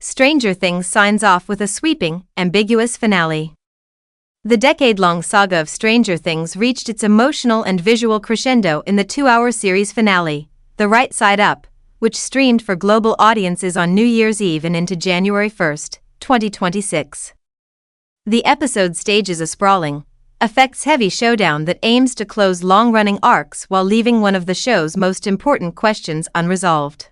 Stranger Things signs off with a sweeping, ambiguous finale. The decade-long saga of Stranger Things reached its emotional and visual crescendo in the 2-hour series finale, The Rightside Up, which streamed for global audiences on New Year's Eve and into January 1, 2026. The episode stages a sprawling, effects-heavy showdown that aims to close long-running arcs while leaving one of the show's most important questions unresolved.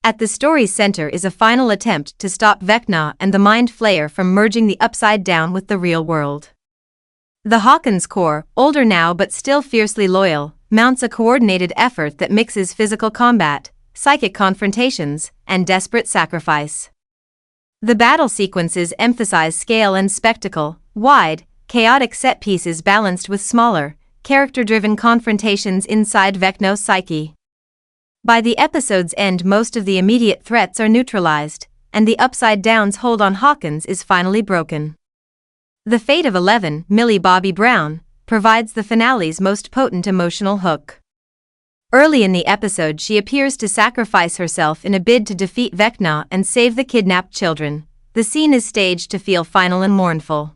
At the story's center is a final attempt to stop Vecna and the Mind Flayer from merging the Upside Down with the real world. The Hawkins Corps, older now but still fiercely loyal, mounts a coordinated effort that mixes physical combat, psychic confrontations, and desperate sacrifice. The battle sequences emphasize scale and spectacle, wide, chaotic set pieces balanced with smaller, character-driven confrontations inside Vecna's psyche. By the episode's end, most of the immediate threats are neutralized, and the Upside Down's hold on Hawkins is finally broken. The fate of 11, Millie Bobby Brown, provides the finale's most potent emotional hook. Early in the episode, she appears to sacrifice herself in a bid to defeat Vecna and save the kidnapped children. The scene is staged to feel final and mournful.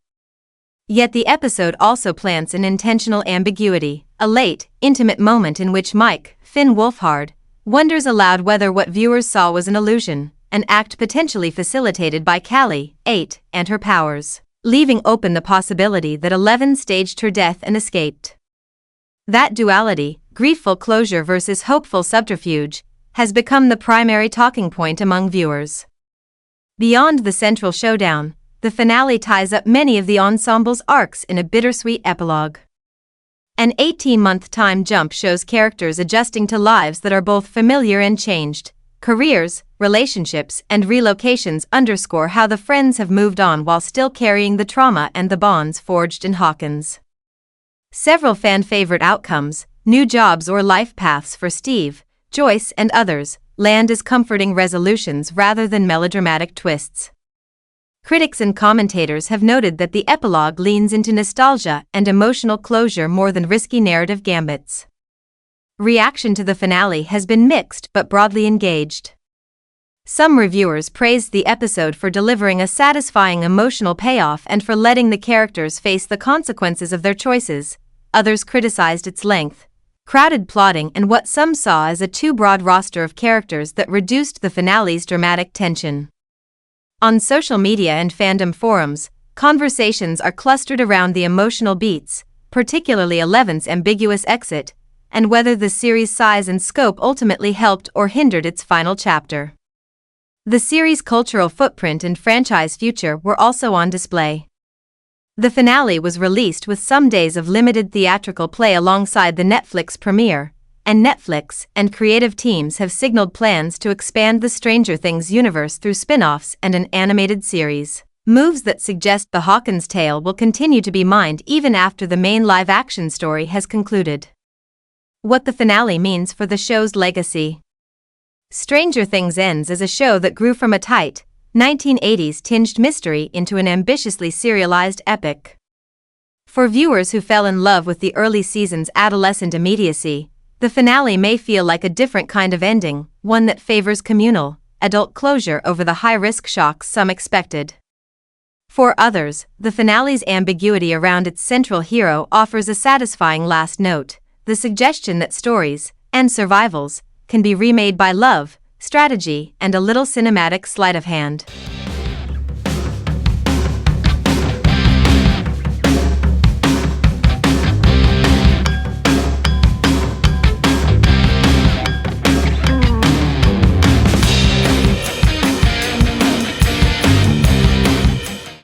Yet the episode also plants an intentional ambiguity, a late, intimate moment in which Mike, Finn Wolfhard, wonders aloud whether what viewers saw was an illusion, an act potentially facilitated by Callie, 8, and her powers, leaving open the possibility that 11 staged her death and escaped. That duality, griefful closure versus hopeful subterfuge, has become the primary talking point among viewers. Beyond the central showdown, the finale ties up many of the ensemble's arcs in a bittersweet epilogue. An 18-month time jump shows characters adjusting to lives that are both familiar and changed. Careers, relationships, and relocations underscore how the friends have moved on while still carrying the trauma and the bonds forged in Hawkins. Several fan-favorite outcomes, new jobs or life paths for Steve, Joyce, and others, land as comforting resolutions rather than melodramatic twists. Critics and commentators have noted that the epilogue leans into nostalgia and emotional closure more than risky narrative gambits. Reaction to the finale has been mixed but broadly engaged. Some reviewers praised the episode for delivering a satisfying emotional payoff and for letting the characters face the consequences of their choices. Others criticized its length, crowded plotting, and what some saw as a too broad roster of characters that reduced the finale's dramatic tension. On social media and fandom forums, conversations are clustered around the emotional beats, particularly 11's ambiguous exit, and whether the series' size and scope ultimately helped or hindered its final chapter. The series' cultural footprint and franchise future were also on display. The finale was released with some days of limited theatrical play alongside the Netflix premiere, and Netflix and creative teams have signaled plans to expand the Stranger Things universe through spin-offs and an animated series, moves that suggest the Hawkins tale will continue to be mined even after the main live-action story has concluded. What the finale means for the show's legacy. Stranger Things ends as a show that grew from a tight, 1980s-tinged mystery into an ambitiously serialized epic. For viewers who fell in love with the early season's adolescent immediacy, the finale may feel like a different kind of ending, one that favors communal, adult closure over the high-risk shocks some expected. For others, the finale's ambiguity around its central hero offers a satisfying last note, the suggestion that stories, and survivals, can be remade by love, strategy, and a little cinematic sleight of hand.